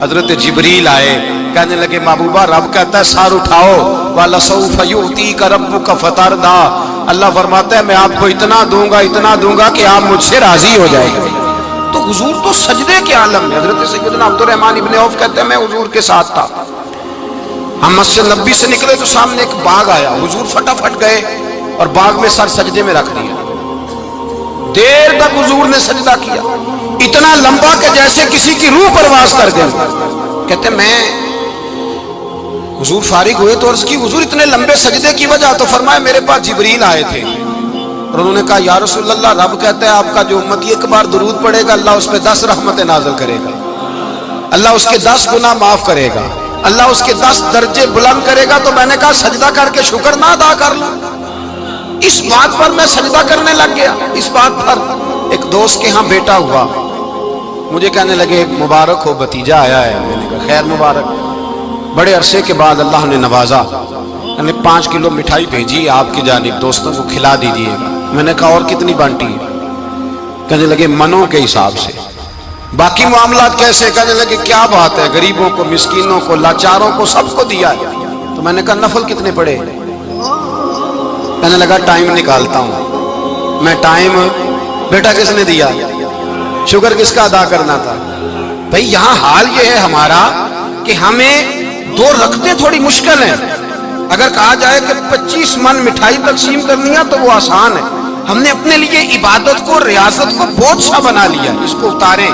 हजरत जिब्रील आए, कहने लगे महबूबा रब कहता है सार उठाओ, वलसौफ युअतीका रब्बुका फतरदा। अल्लाह फरमाता है मैं आपको इतना दूंगा कि आप मुझसे राजी हो जाएंगे। तो हुजूर तो सजदे के आलम में। हजरत सैयदना अब्दुर्रहमान इब्न औफ कहते हैं मैं हुजूर के साथ था, हम मस्जिद नबी से निकले तो सामने एक बाग आया, हुजूर फटाफट गए और बाग में सर सजदे में रख दिया। देर तक हुजूर ने सजदा किया, इतना लंबा कि जैसे किसी की रूह परवास कर गई। कहते मैं हुजूर फारिग हुए तो अर्ज की हुजूर इतने लंबे सजदे की वजह? तो फरमाया मेरे पास जिब्रील आए थे और उन्होंने कहा या रसूल अल्लाह रब कहता है आपका जो उम्मती एक बार दुरूद पढ़ेगा अल्लाह उस पर 10 रहमतें नाज़िल करेगा, अल्लाह उसके 10 गुनाह माफ करेगा, अल्लाह उसके 10 दर्जे बुलंद करेगा। तो मैंने कहा सजदा करके शुक्र ना अदा कर लूं? इस बात पर मैं सजदा करने लग गया। इस बात पर एक दोस्त के यहाँ बेटा हुआ, मुझे कहने लगे मुबारक हो भतीजा आया है। मैंने कहा खैर मुबारक। बड़े अरसे के बाद अल्लाह ने नवाजा, मैंने 5 किलो मिठाई भेजी आपकी जानिब, दोस्तों को खिला दीजिएगा। मैंने कहा और कितनी बांटी है? कहने लगे मनों के हिसाब से। बाकी मामलात कैसे? कहने लगे क्या बात है, गरीबों को, मिस्कीनों को, लाचारों को सबको दिया है। तो मैंने कहा नफल कितने पड़े? कहने लगा टाइम निकालता हूं मैं। टाइम बेटा किसने दिया? शुक्र किसका अदा करना था? भाई यहां हाल ये है हमारा कि हमें 2 रखते थोड़ी मुश्किल है। अगर कहा जाए कि 25 मन मिठाई तकसीम करनी है तो वो आसान है। हमने अपने लिए इबादत को, रियासत को बोझ सा बना लिया, इसको उतारें।